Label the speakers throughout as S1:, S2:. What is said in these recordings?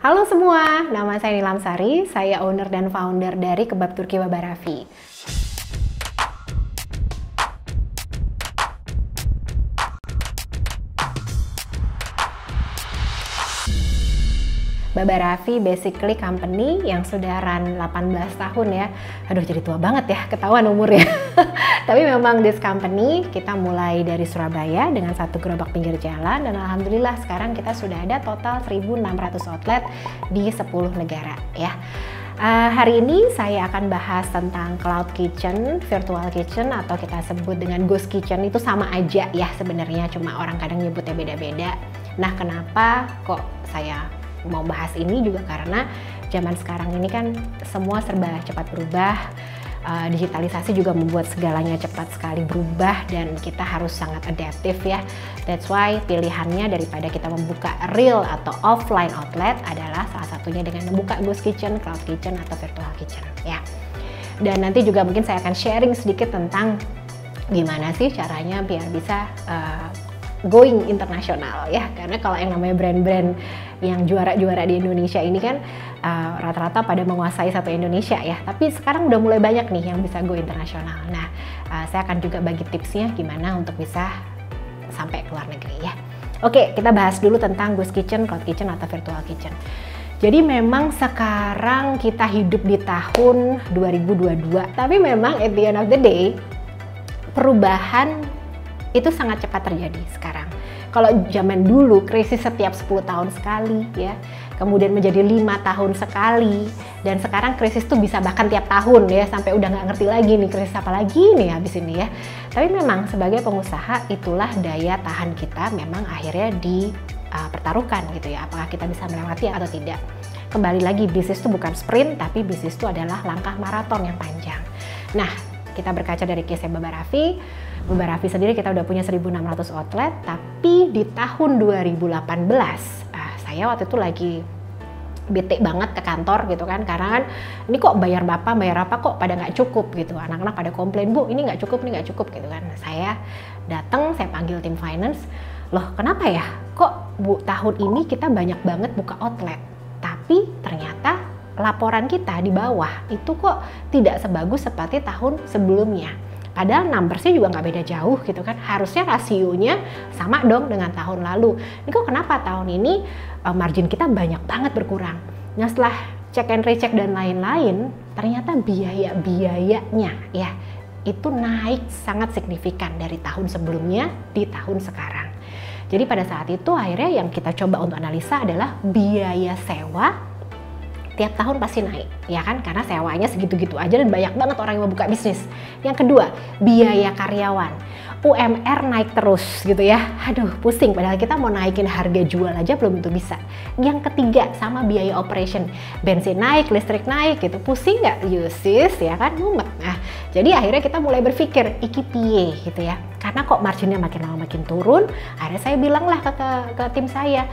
S1: Halo semua, nama saya Nilam Sari, saya owner dan founder dari Kebab Turki Baba Raffi. Baba Raffi basically company yang sudah run 18 tahun ya. Aduh jadi tua banget ya, ketahuan umurnya. Tapi memang this company kita mulai dari Surabaya dengan satu gerobak pinggir jalan dan alhamdulillah sekarang kita sudah ada total 1.600 outlet di 10 negara ya. Hari ini saya akan bahas tentang cloud kitchen, virtual kitchen atau kita sebut dengan ghost kitchen. Itu sama aja ya sebenarnya, cuma orang kadang nyebutnya beda-beda. Nah kenapa kok saya mau bahas ini juga karena zaman sekarang ini kan semua serba cepat berubah, digitalisasi juga membuat segalanya cepat sekali berubah dan kita harus sangat adaptif ya. That's why pilihannya daripada kita membuka real atau offline outlet adalah salah satunya dengan membuka ghost kitchen, cloud kitchen atau virtual kitchen ya. Dan nanti juga mungkin saya akan sharing sedikit tentang gimana sih caranya biar bisa going internasional ya, karena kalau yang namanya brand-brand yang juara-juara di Indonesia ini kan rata-rata pada menguasai satu Indonesia ya, tapi sekarang udah mulai banyak nih yang bisa go internasional. Nah saya akan juga bagi tipsnya gimana untuk bisa sampai ke luar negeri ya. Oke, kita bahas dulu tentang ghost kitchen, cloud kitchen atau virtual kitchen. Jadi memang sekarang kita hidup di tahun 2022, tapi memang at the end of the day perubahan itu sangat cepat terjadi sekarang. Kalau zaman dulu krisis setiap 10 tahun sekali ya, kemudian menjadi 5 tahun sekali, dan sekarang krisis tuh bisa bahkan tiap tahun ya, sampai udah nggak ngerti lagi nih krisis apa lagi nih habis ini ya. Tapi memang sebagai pengusaha itulah daya tahan kita memang akhirnya dipertaruhkan gitu ya, apakah kita bisa melewati atau tidak. Kembali lagi, bisnis itu bukan sprint, tapi bisnis itu adalah langkah maraton yang panjang. Nah, kita berkaca dari case Baba Raffi. Baba Raffi sendiri kita udah punya 1.600 outlet, tapi di tahun 2018 saya waktu itu lagi bete banget ke kantor gitu kan, karena kan ini kok bayar apa kok pada nggak cukup gitu, anak-anak pada komplain, Bu ini nggak cukup gitu kan. Saya datang, saya panggil tim finance, loh kenapa ya kok Bu tahun ini kita banyak banget buka outlet, tapi ternyata laporan kita di bawah itu kok tidak sebagus seperti tahun sebelumnya. Padahal numbersnya juga nggak beda jauh gitu kan, harusnya rasionya sama dong dengan tahun lalu. Ini kok kenapa tahun ini margin kita banyak banget berkurang. Nah setelah check and recheck dan lain-lain, ternyata biaya-biayanya ya itu naik sangat signifikan dari tahun sebelumnya di tahun sekarang. Jadi pada saat itu akhirnya yang kita coba untuk analisa adalah biaya sewa tiap tahun pasti naik, ya kan? Karena sewanya segitu-gitu aja dan banyak banget orang yang mau buka bisnis. Yang kedua, biaya karyawan. UMR naik terus gitu ya. Aduh, pusing. Padahal kita mau naikin harga jual aja belum tentu bisa. Yang ketiga, sama biaya operation. Bensin naik, listrik naik gitu. Pusing nggak? Yusis, ya kan? Mumet. Nah, jadi akhirnya kita mulai berpikir, iki piye gitu ya. Karena kok marginnya makin lama makin turun, akhirnya saya bilang lah ke tim saya,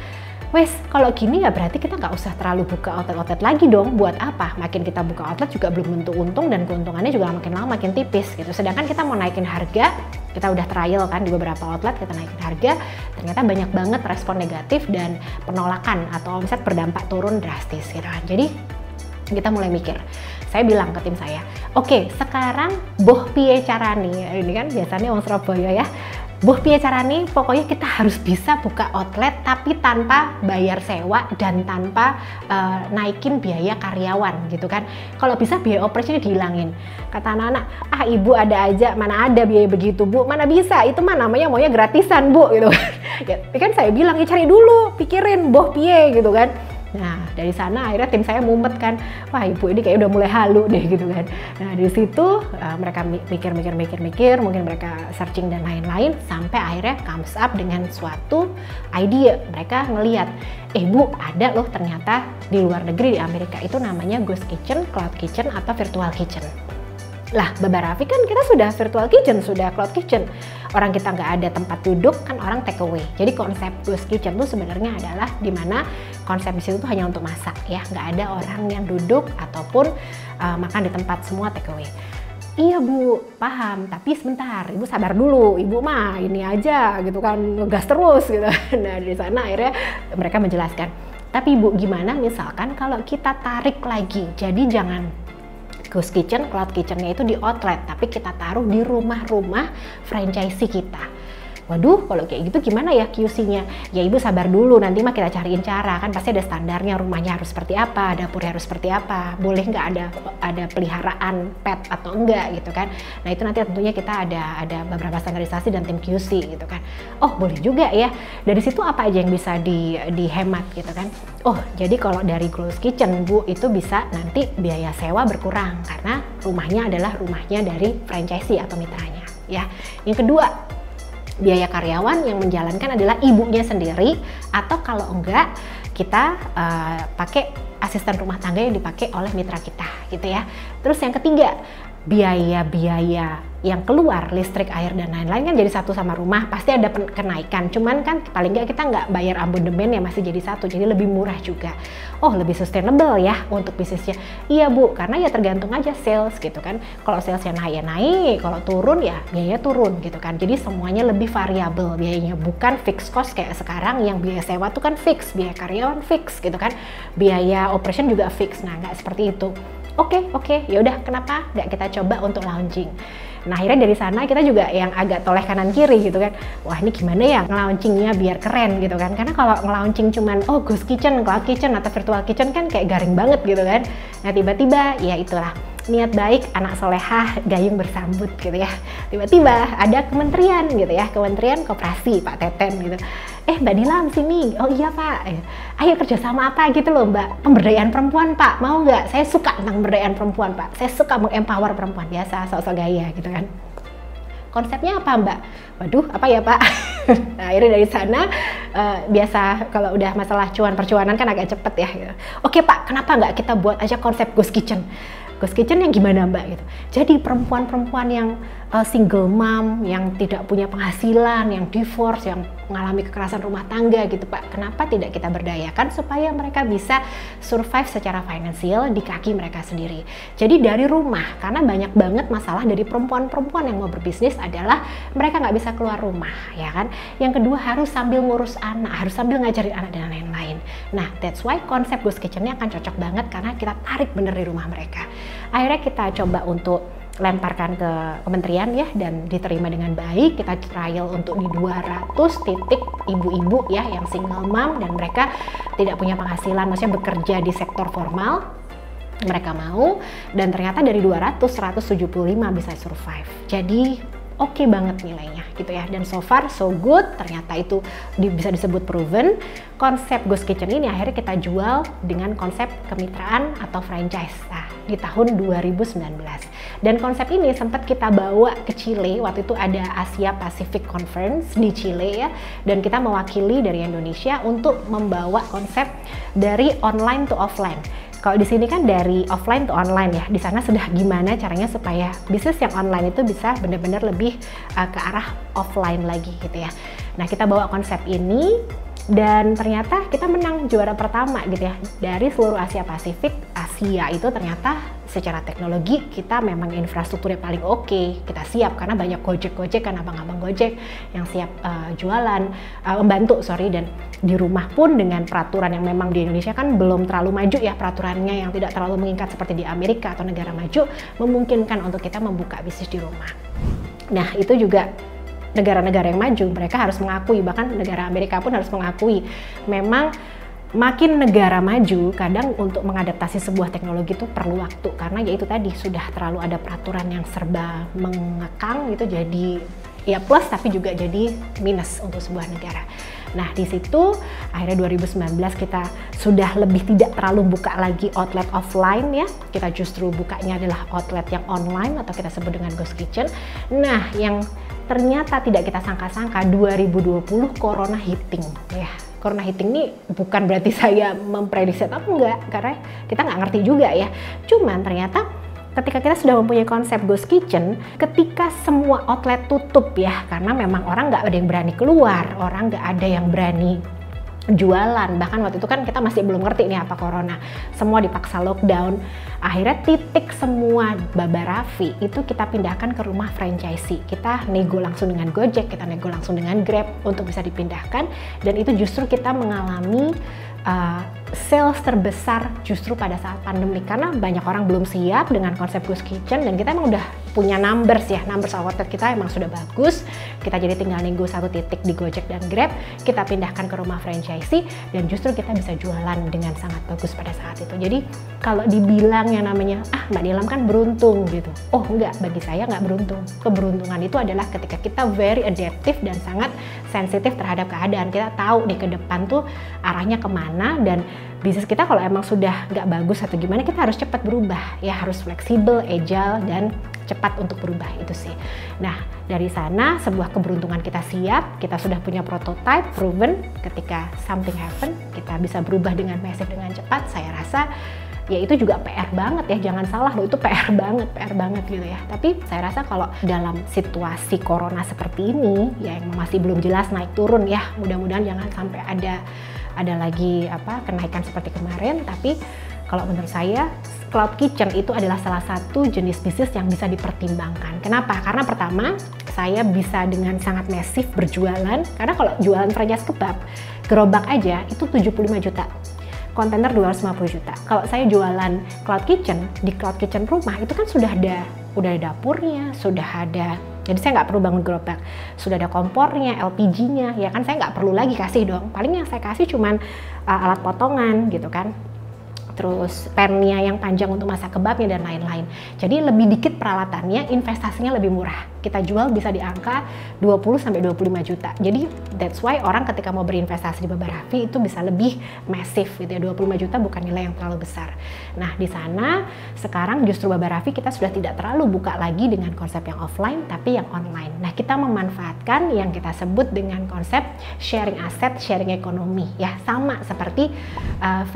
S1: wes, kalau gini ya berarti kita nggak usah terlalu buka outlet-outlet lagi dong. Buat apa? Makin kita buka outlet juga belum tentu untung dan keuntungannya juga makin lama makin tipis gitu. Sedangkan kita mau naikin harga, kita udah trial kan di beberapa outlet, kita naikin harga, ternyata banyak banget respon negatif dan penolakan atau omset berdampak turun drastis gitu kan. Jadi kita mulai mikir. Saya bilang ke tim saya, oke, sekarang boh piye carane, ini kan biasanya orang Surabaya ya, boh piye carane, pokoknya kita harus bisa buka outlet tapi tanpa bayar sewa dan tanpa naikin biaya karyawan gitu kan. Kalau bisa biaya operasinya dihilangin. Kata anak-anak, ibu ada aja, mana ada biaya begitu Bu, mana bisa, itu mah namanya maunya gratisan Bu gitu ya kan. Saya bilang, ya cari dulu, pikirin boh piye gitu kan. Nah dari sana akhirnya tim saya mumet kan, wah ibu ini kayak udah mulai halu deh gitu kan. Nah di situ mereka mikir, mungkin mereka searching dan lain-lain, sampai akhirnya comes up dengan suatu ide. Mereka ngelihat, Bu ada loh ternyata di luar negeri, di Amerika itu namanya ghost kitchen, cloud kitchen atau virtual kitchen. Lah Baba Raffi kan kita sudah virtual kitchen, sudah cloud kitchen. Orang kita nggak ada tempat duduk kan, orang take away. Jadi konsep ghost kitchen itu sebenarnya adalah dimana konsep di situ tuh hanya untuk masak ya, nggak ada orang yang duduk ataupun makan di tempat, semua take away. Iya Bu, paham, tapi sebentar, Ibu sabar dulu, Ibu mah ini aja gitu kan, ngegas terus gitu. Nah di sana akhirnya mereka menjelaskan, Tapi Bu, gimana misalkan kalau kita tarik lagi, jadi jangan Ghost Kitchen, Cloud Kitchen-nya itu di outlet, tapi kita taruh di rumah-rumah franchisee kita. Waduh, kalau kayak gitu gimana ya QC-nya? Ya Ibu sabar dulu, nanti mah kita cariin cara, kan pasti ada standarnya, rumahnya harus seperti apa, dapurnya harus seperti apa, boleh nggak ada peliharaan pet atau enggak gitu kan. Nah itu nanti tentunya kita ada beberapa standarisasi dan tim QC gitu kan. Oh boleh juga ya, dari situ apa aja yang bisa dihemat gitu kan. Oh jadi kalau dari Ghost Kitchen Bu, itu bisa nanti biaya sewa berkurang karena rumahnya adalah rumahnya dari franchisee atau mitranya ya. Yang kedua, biaya karyawan yang menjalankan adalah ibunya sendiri, atau kalau enggak kita pakai asisten rumah tangga yang dipakai oleh mitra kita gitu ya. Terus yang ketiga, biaya-biaya yang keluar, listrik, air, dan lain-lain kan jadi satu sama rumah, pasti ada kenaikan. Cuman kan paling nggak kita nggak bayar abonemen ya, masih jadi satu, jadi lebih murah juga. Oh lebih sustainable ya untuk bisnisnya. Iya Bu, karena ya tergantung aja sales gitu kan. Kalau salesnya naik ya naik, kalau turun ya biaya turun gitu kan. Jadi semuanya lebih variabel biayanya, bukan fixed cost kayak sekarang yang biaya sewa tuh kan fix, biaya karyawan fix gitu kan, biaya operation juga fix. Nah nggak seperti itu. Oke, ya udah, kenapa nggak kita coba untuk launching? Nah akhirnya dari sana kita juga yang agak toleh kanan kiri gitu kan. Wah ini gimana ya nge-launchingnya biar keren gitu kan. Karena kalau nge-launching cuman Ghost Kitchen, Cloud Kitchen, atau Virtual Kitchen kan kayak garing banget gitu kan. Nah tiba-tiba ya itulah, niat baik anak solehah gayung bersambut gitu ya. Tiba-tiba ada kementerian gitu ya, Kementerian Koperasi Pak Teten gitu. Mbak Dilam sini, oh iya Pak, ayo kerjasama apa gitu loh Mbak, pemberdayaan perempuan Pak, mau nggak? Saya suka tentang pemberdayaan perempuan Pak, saya suka mengempower perempuan, biasa sok-sok gaya gitu kan. Konsepnya apa Mbak? Waduh, apa ya Pak? Nah, akhirnya dari sana biasa kalau udah masalah percuanan kan agak cepet ya gitu. Oke Pak, kenapa nggak kita buat aja konsep Ghost Kitchen? Ghost Kitchen yang gimana Mbak gitu. Jadi perempuan-perempuan yang single mom, yang tidak punya penghasilan, yang divorce, yang mengalami kekerasan rumah tangga gitu Pak. Kenapa tidak kita berdayakan supaya mereka bisa survive secara finansial di kaki mereka sendiri. Jadi dari rumah, karena banyak banget masalah dari perempuan-perempuan yang mau berbisnis adalah mereka nggak bisa keluar rumah ya kan. Yang kedua harus sambil ngurus anak, harus sambil ngajarin anak dan lain-lain. Nah that's why konsep Ghost Kitchen-nya akan cocok banget karena kita tarik bener di rumah mereka. Akhirnya kita coba untuk lemparkan ke kementerian ya, dan diterima dengan baik. Kita trial untuk di 200 titik ibu-ibu ya yang single mom dan mereka tidak punya penghasilan, maksudnya bekerja di sektor formal. Mereka mau, dan ternyata dari 200 175 bisa survive. Jadi oke banget nilainya gitu ya, dan so far so good, ternyata itu bisa disebut proven. Konsep Ghost Kitchen ini akhirnya kita jual dengan konsep kemitraan atau franchise di tahun 2019, dan konsep ini sempat kita bawa ke Chile. Waktu itu ada Asia Pacific Conference di Chile ya, dan kita mewakili dari Indonesia untuk membawa konsep dari online to offline. Kalau di sini kan dari offline to online ya, di sana sudah gimana caranya supaya bisnis yang online itu bisa benar-benar lebih ke arah offline lagi gitu ya. Nah kita bawa konsep ini dan ternyata kita menang juara pertama gitu ya dari seluruh Asia Pasifik. Asia itu ternyata secara teknologi kita memang infrastrukturnya paling oke, kita siap karena banyak Gojek kan, abang-abang Gojek yang siap jualan, membantu dan di rumah pun dengan peraturan yang memang di Indonesia kan belum terlalu maju ya, peraturannya yang tidak terlalu mengikat seperti di Amerika atau negara maju, memungkinkan untuk kita membuka bisnis di rumah. Nah itu juga negara-negara yang maju mereka harus mengakui, bahkan negara Amerika pun harus mengakui memang makin negara maju kadang untuk mengadaptasi sebuah teknologi itu perlu waktu, karena ya itu tadi sudah terlalu ada peraturan yang serba mengekang gitu, jadi ya plus tapi juga jadi minus untuk sebuah negara. Nah di situ akhirnya 2019 kita sudah lebih tidak terlalu buka lagi outlet offline ya, kita justru bukanya adalah outlet yang online atau kita sebut dengan Ghost Kitchen. Nah yang ternyata tidak kita sangka-sangka 2020 corona hitting ya. Corona hitting ini bukan berarti saya memprediksi atau enggak, karena kita nggak ngerti juga ya. Cuman ternyata ketika kita sudah mempunyai konsep Ghost Kitchen, ketika semua outlet tutup ya, karena memang orang nggak ada yang berani keluar, orang nggak ada yang berani jualan, bahkan waktu itu kan kita masih belum ngerti nih apa corona, semua dipaksa lockdown. Akhirnya titik semua Baba Raffi itu kita pindahkan ke rumah franchisee. Kita nego langsung dengan Gojek, kita nego langsung dengan Grab untuk bisa dipindahkan, dan itu justru kita mengalami sales terbesar justru pada saat pandemi, karena banyak orang belum siap dengan konsep Ghost Kitchen, dan kita emang udah punya numbers outlet kita emang sudah bagus. Kita jadi tinggal nunggu satu titik di Gojek dan Grab, kita pindahkan ke rumah franchisee, dan justru kita bisa jualan dengan sangat bagus pada saat itu. Jadi kalau dibilang yang namanya Mbak Nilam kan beruntung gitu, oh enggak, bagi saya nggak beruntung. Keberuntungan itu adalah ketika kita very adaptive dan sangat sensitif terhadap keadaan. Kita tahu nih ke depan tuh arahnya kemana, dan bisnis kita kalau emang sudah nggak bagus atau gimana, kita harus cepat berubah ya, harus fleksibel, agile, dan cepat untuk berubah itu sih. Nah, dari sana sebuah keberuntungan kita siap, kita sudah punya prototype proven, ketika something happen kita bisa berubah dengan massive, dengan cepat. Saya rasa ya itu juga PR banget ya, jangan salah loh, itu PR banget gitu ya. Tapi saya rasa kalau dalam situasi corona seperti ini ya, yang masih belum jelas naik turun ya, mudah-mudahan jangan sampai ada lagi kenaikan seperti kemarin. Tapi kalau menurut saya Cloud Kitchen itu adalah salah satu jenis bisnis yang bisa dipertimbangkan. Kenapa? Karena pertama, saya bisa dengan sangat masif berjualan, karena kalau jualan franchise kebab, gerobak aja itu 75 juta. Kontainer 250 juta. Kalau saya jualan Cloud Kitchen, di Cloud Kitchen rumah itu kan sudah ada dapurnya, sudah ada, jadi saya nggak perlu bangun gerobak, sudah ada kompornya, LPG-nya, ya kan saya nggak perlu lagi kasih dong. Paling yang saya kasih cuman alat potongan gitu kan, terus pennya yang panjang untuk masak kebabnya dan lain-lain. Jadi lebih dikit peralatannya, investasinya lebih murah. Kita jual bisa di angka 20-25 juta. Jadi that's why orang ketika mau berinvestasi di Baba Raffi itu bisa lebih masif gitu ya. 25 juta bukan nilai yang terlalu besar. Nah, di sana sekarang justru Baba Raffi kita sudah tidak terlalu buka lagi dengan konsep yang offline tapi yang online. Nah, kita memanfaatkan yang kita sebut dengan konsep sharing aset, sharing ekonomi ya, sama seperti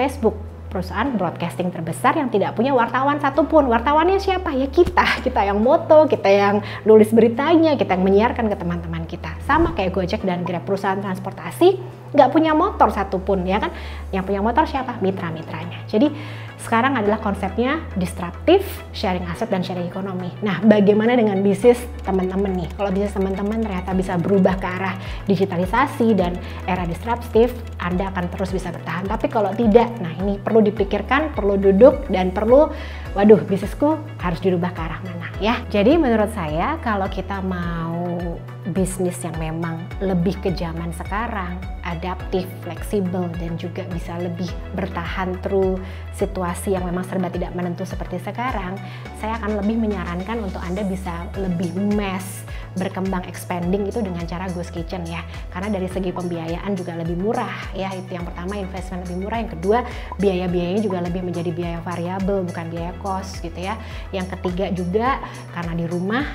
S1: Facebook, perusahaan broadcasting terbesar yang tidak punya wartawan satupun. Wartawannya siapa? Ya kita yang moto, kita yang nulis beritanya, kita yang menyiarkan ke teman-teman kita. Sama kayak Gojek dan Grab, perusahaan transportasi nggak punya motor satupun ya kan. Yang punya motor siapa? Mitra-mitranya. Jadi sekarang adalah konsepnya disruptif, sharing aset dan sharing ekonomi. Nah, bagaimana dengan bisnis teman-teman nih? Kalau bisnis teman-teman ternyata bisa berubah ke arah digitalisasi dan era disruptif, Anda akan terus bisa bertahan. Tapi kalau tidak, nah ini perlu dipikirkan, perlu duduk, dan perlu, waduh, bisnisku harus dirubah ke arah mana ya. Jadi menurut saya kalau kita mau bisnis yang memang lebih ke zaman sekarang, adaptif, fleksibel, dan juga bisa lebih bertahan through situasi yang memang serba tidak menentu seperti sekarang, saya akan lebih menyarankan untuk Anda bisa lebih mass, berkembang, expanding itu dengan cara Ghost Kitchen ya. Karena dari segi pembiayaan juga lebih murah ya, itu yang pertama, investment lebih murah. Yang kedua, biaya-biayanya juga lebih menjadi biaya variabel, bukan biaya cost gitu ya. Yang ketiga juga, karena di rumah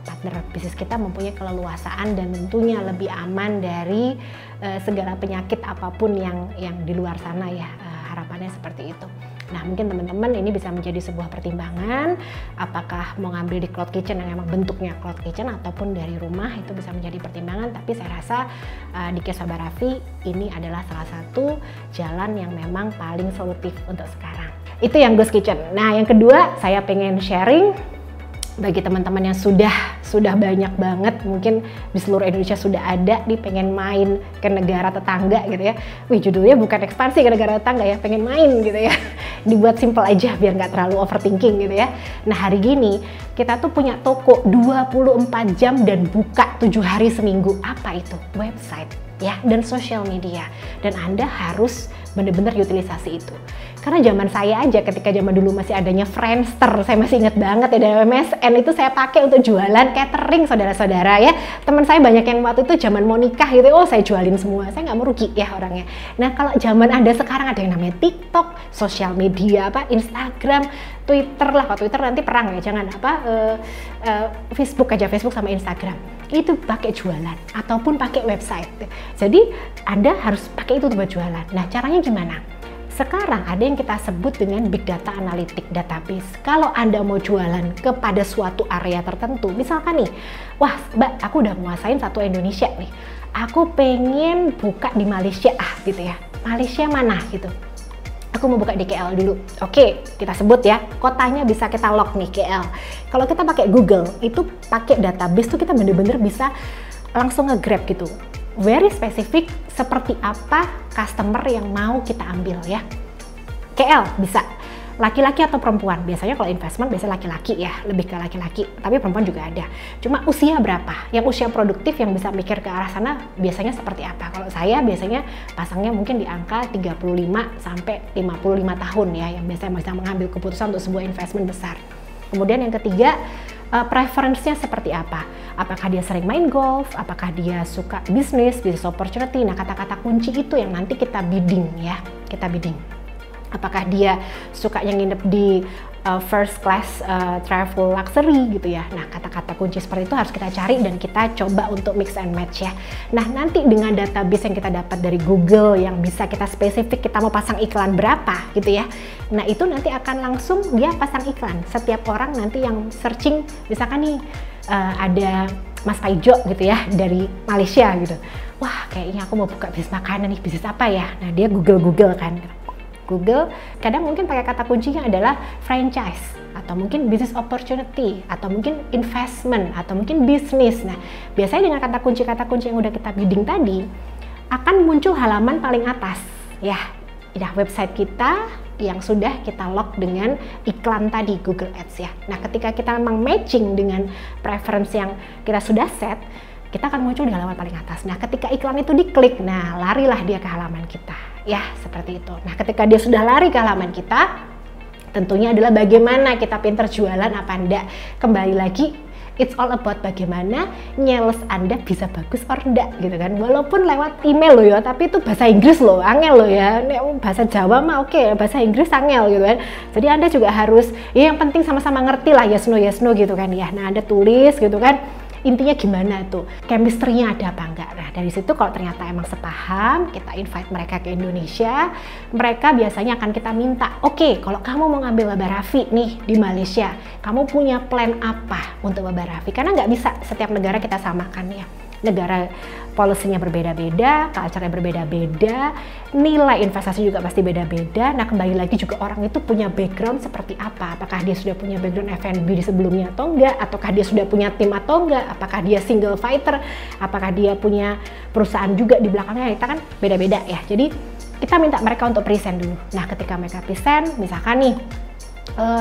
S1: partner bisnis kita mempunyai keleluasaan dan tentunya lebih aman dari segala penyakit apapun yang di luar sana ya, harapannya seperti itu. Nah, mungkin teman-teman ini bisa menjadi sebuah pertimbangan, apakah mau ngambil di Cloud Kitchen yang memang bentuknya Cloud Kitchen ataupun dari rumah, itu bisa menjadi pertimbangan. Tapi saya rasa di case Baba Raffi ini adalah salah satu jalan yang memang paling solutif untuk sekarang. Itu yang Ghost Kitchen. Nah, yang kedua saya pengen sharing bagi teman-teman yang sudah banyak banget, mungkin di seluruh Indonesia sudah ada nih, pengen main ke negara tetangga gitu ya. Wih, judulnya bukan ekspansi ke negara tetangga ya, pengen main gitu ya. Dibuat simple aja biar nggak terlalu overthinking gitu ya. Nah, hari gini kita tuh punya toko 24 jam dan buka 7 hari seminggu. Apa itu? Website ya, dan social media. Dan Anda harus benar-benar utilisasi itu. Karena zaman saya aja, ketika zaman dulu masih adanya Friendster, saya masih ingat banget ya, dan MSN itu saya pakai untuk jualan catering, saudara-saudara ya. Teman saya banyak yang waktu itu zaman mau nikah gitu, oh saya jualin semua, saya nggak merugi ya orangnya. Nah, kalau zaman Anda sekarang ada yang namanya TikTok, sosial media Instagram, Twitter lah. Kalau Twitter nanti perang ya, jangan Facebook aja, Facebook sama Instagram. Itu pakai jualan ataupun pakai website. Jadi Anda harus pakai itu buat jualan. Nah, caranya gimana? Sekarang ada yang kita sebut dengan big data analytic database. Kalau Anda mau jualan kepada suatu area tertentu, misalkan nih, wah Mbak, aku udah menguasain satu Indonesia nih, aku pengen buka di Malaysia gitu ya. Malaysia mana gitu? Aku mau buka di KL dulu. Oke, kita sebut ya, kotanya bisa kita lock nih, KL. Kalau kita pakai Google, itu pakai database tuh kita bener-bener bisa langsung nge-grab gitu. very spesifik seperti apa customer yang mau kita ambil ya. KL bisa laki-laki atau perempuan, biasanya kalau investment biasanya laki-laki ya, lebih ke laki-laki, tapi perempuan juga ada. Cuma usia berapa? Yang usia produktif yang bisa mikir ke arah sana biasanya seperti apa? Kalau saya biasanya pasangnya mungkin di angka 35 sampai 55 tahun ya, yang biasanya bisa mengambil keputusan untuk sebuah investment besar. Kemudian yang ketiga, preference-nya seperti apa? Apakah dia sering main golf? Apakah dia suka bisnis opportunity? Nah, kata-kata kunci itu yang nanti kita bidding ya, kita bidding. Apakah dia suka yang nginep di first class travel luxury gitu ya. Nah, kata-kata kunci seperti itu harus kita cari dan kita coba untuk mix and match ya. Nah, nanti dengan database yang kita dapat dari Google yang bisa kita spesifik, kita mau pasang iklan berapa gitu ya. Nah, itu nanti akan langsung dia pasang iklan. Setiap orang nanti yang searching, misalkan nih ada Mas Paijo gitu ya dari Malaysia gitu. Wah, kayaknya aku mau buka bisnis makanan nih, bisnis apa ya? Nah, dia Google kan. Google kadang mungkin pakai kata kuncinya adalah franchise atau mungkin business opportunity atau mungkin investment atau mungkin bisnis. Nah, biasanya dengan kata kunci yang udah kita bidding tadi akan muncul halaman paling atas ya, website kita yang sudah kita log dengan iklan tadi Google Ads ya. Nah, ketika kita memang matching dengan preference yang kita sudah set, kita akan muncul di halaman paling atas. Nah, ketika iklan itu diklik, nah larilah dia ke halaman kita. Ya, seperti itu. Nah, ketika dia sudah lari ke halaman kita, tentunya adalah bagaimana kita pinter jualan apa enggak. Kembali lagi, it's all about bagaimana nyales Anda bisa bagus or enggak gitu kan. Walaupun lewat email loh ya, tapi itu bahasa Inggris loh, angel loh ya. Bahasa Jawa mah oke, bahasa Inggris angel gitu kan. Jadi Anda juga harus, ya yang penting sama-sama ngerti lah yes no gitu kan ya. Nah, Anda tulis gitu kan. Intinya gimana tuh, chemistry-nya ada apa enggak. Nah, dari situ kalau ternyata emang sepaham, kita invite mereka ke Indonesia, mereka biasanya akan kita minta, oke, kalau kamu mau ngambil Baba Raffi nih di Malaysia, kamu punya plan apa untuk Baba Raffi? Karena nggak bisa setiap negara kita samakan ya. Negara policy-nya berbeda-beda, culture-nya berbeda-beda, nilai investasi juga pasti beda-beda. Nah, kembali lagi juga orang itu punya background seperti apa? Apakah dia sudah punya background F&B di sebelumnya atau enggak? Ataukah dia sudah punya tim atau enggak? Apakah dia single fighter? Apakah dia punya perusahaan juga di belakangnya? Kita kan beda-beda ya. Jadi kita minta mereka untuk present dulu. Nah, ketika mereka present, misalkan nih,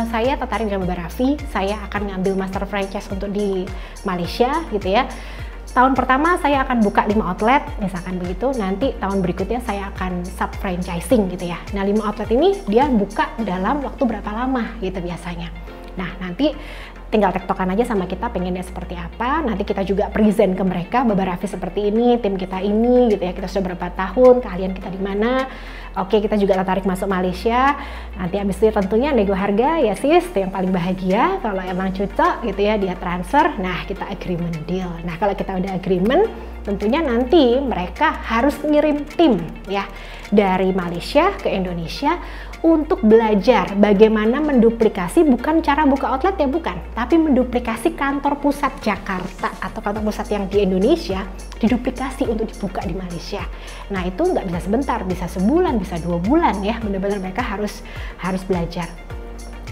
S1: saya tertarik dengan Baba Raffi, saya akan ngambil master franchise untuk di Malaysia gitu ya. Tahun pertama saya akan buka 5 outlet, misalkan begitu. Nanti tahun berikutnya saya akan sub-franchising gitu ya. Nah, 5 outlet ini dia buka dalam waktu berapa lama gitu biasanya. Nah, nanti tinggal tektokan aja sama kita pengennya seperti apa. Nanti kita juga present ke mereka, Baba Raffi seperti ini, tim kita ini gitu ya. Kita sudah berapa tahun, kalian kita di mana. Oke, kita juga tertarik masuk Malaysia. Nanti habis itu tentunya nego harga ya sis, itu yang paling bahagia. Kalau emang cocok gitu ya, dia transfer. Nah, kita agreement deal. Nah, kalau kita udah agreement, tentunya nanti mereka harus ngirim tim ya dari Malaysia ke Indonesia untuk belajar bagaimana menduplikasi, bukan cara buka outlet ya bukan, tapi menduplikasi kantor pusat Jakarta atau kantor pusat yang di Indonesia diduplikasi untuk dibuka di Malaysia. Nah, itu nggak bisa sebentar, bisa sebulan, bisa 2 bulan ya, benar-benar mereka harus belajar.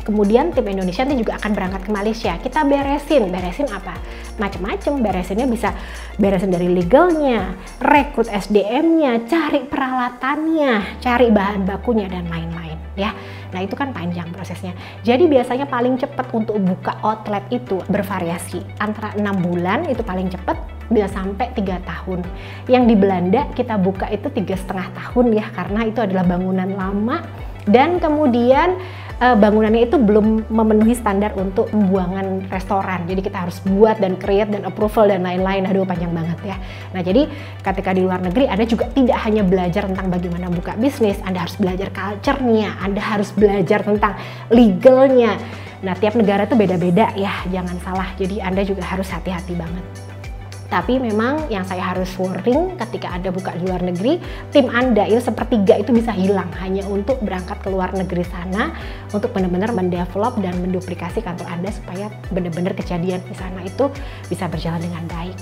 S1: Kemudian tim Indonesia nanti juga akan berangkat ke Malaysia. Kita beresin apa? Macam-macam, beresinnya bisa beresin dari legalnya, rekrut SDM-nya, cari peralatannya, cari bahan bakunya dan lain-lain ya. Nah, itu kan panjang prosesnya. Jadi biasanya paling cepat untuk buka outlet itu bervariasi. Antara 6 bulan itu paling cepat, bisa sampai 3 tahun. Yang di Belanda kita buka itu 3,5 tahun ya, karena itu adalah bangunan lama dan kemudian bangunannya itu belum memenuhi standar untuk pembuangan restoran. Jadi kita harus buat dan create dan approval dan lain-lain. Aduh, panjang banget ya. Nah, jadi ketika di luar negeri Anda juga tidak hanya belajar tentang bagaimana buka bisnis, Anda harus belajar culture-nya, Anda harus belajar tentang legalnya. Nah, tiap negara itu beda-beda ya, jangan salah. Jadi Anda juga harus hati-hati banget. Tapi memang yang saya harus warning ketika Anda buka di luar negeri, tim Anda itu sepertiga itu bisa hilang hanya untuk berangkat ke luar negeri sana untuk benar-benar mendevelop dan menduplikasi kantor Anda supaya benar-benar kejadian di sana itu bisa berjalan dengan baik.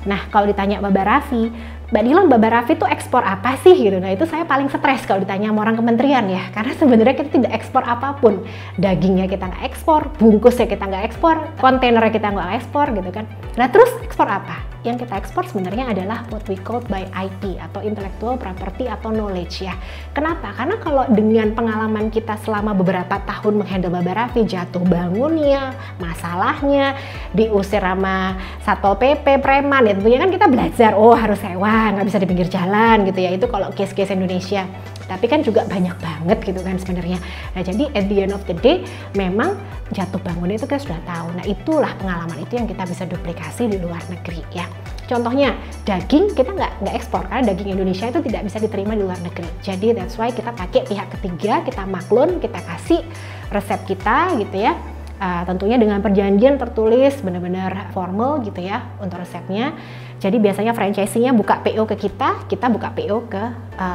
S1: Nah, kalau ditanya Baba Raffi, Mbak Dila, Mbak Raffi tuh ekspor apa sih gitu. Nah itu saya paling stres kalau ditanya sama orang kementerian ya, karena sebenarnya kita tidak ekspor apapun. Dagingnya kita nggak ekspor, bungkusnya kita nggak ekspor, kontainernya kita nggak ekspor gitu kan. Nah terus ekspor apa? Yang kita ekspor sebenarnya adalah what we call by IP atau intellectual property atau knowledge ya. Kenapa? Karena kalau dengan pengalaman kita selama beberapa tahun menghandle Mbak Raffi, jatuh bangunnya, masalahnya, diusir sama Satpol PP, preman ya, tentunya kan kita belajar, oh harus sewa, nggak bisa di pinggir jalan gitu ya. Itu kalau case-case Indonesia. Tapi kan juga banyak banget gitu kan sebenarnya. Nah jadi at the end of the day memang jatuh bangunnya itu kita sudah tahu. Nah itulah pengalaman itu yang kita bisa duplikasi di luar negeri ya. Contohnya daging kita nggak ekspor karena daging Indonesia itu tidak bisa diterima di luar negeri. Jadi that's why kita pakai pihak ketiga, kita maklun, kita kasih resep kita gitu ya. Tentunya dengan perjanjian tertulis benar-benar formal gitu ya untuk resepnya. Jadi biasanya franchisee-nya buka PO ke kita buka PO ke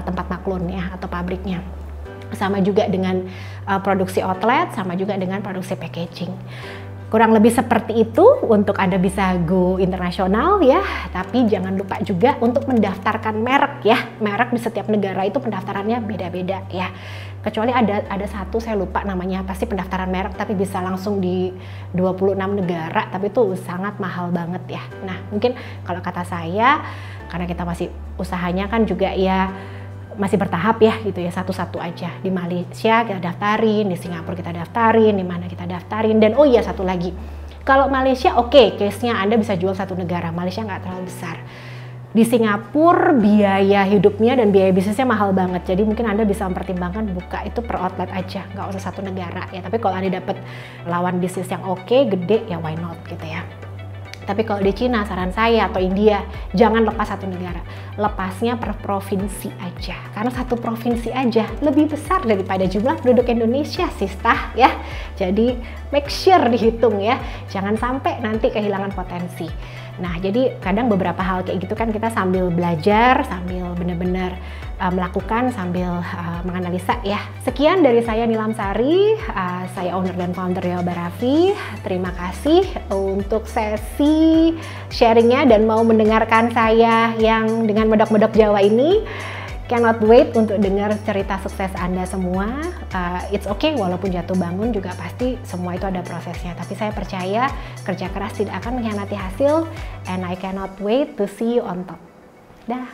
S1: tempat maklun ya atau pabriknya. Sama juga dengan produksi outlet, sama juga dengan produksi packaging. Kurang lebih seperti itu untuk Anda bisa go internasional ya, tapi jangan lupa juga untuk mendaftarkan merek ya. Merek di setiap negara itu pendaftarannya beda-beda ya. Kecuali ada satu saya lupa namanya apa sih pendaftaran merek, tapi bisa langsung di 26 negara, tapi itu sangat mahal banget ya. Nah mungkin kalau kata saya, karena kita masih usahanya kan juga ya masih bertahap ya gitu ya, satu-satu aja. Di Malaysia kita daftarin, di Singapura kita daftarin, di mana kita daftarin. Dan oh iya satu lagi, kalau Malaysia oke, case-nya Anda bisa jual satu negara, Malaysia nggak terlalu besar. Di Singapura biaya hidupnya dan biaya bisnisnya mahal banget, jadi mungkin Anda bisa mempertimbangkan buka itu per outlet aja, nggak usah satu negara ya. Tapi kalau Anda dapat lawan bisnis yang oke, gede ya why not gitu ya. Tapi kalau di Cina, saran saya, atau India, jangan lepas satu negara. Lepasnya per provinsi aja. Karena satu provinsi aja lebih besar daripada jumlah penduduk Indonesia, sistah ya. Jadi make sure dihitung ya. Jangan sampai nanti kehilangan potensi. Nah, jadi kadang beberapa hal kayak gitu kan kita sambil belajar, sambil benar-benar melakukan, sambil menganalisa ya. Sekian dari saya Nilam Sari, saya owner dan founder Mbak Raffi. Terima kasih untuk sesi sharingnya dan mau mendengarkan saya yang dengan medok-medok Jawa ini. Cannot wait untuk dengar cerita sukses Anda semua. It's okay, walaupun jatuh bangun juga pasti semua itu ada prosesnya. Tapi saya percaya kerja keras tidak akan mengkhianati hasil. And I cannot wait to see you on top. Dah.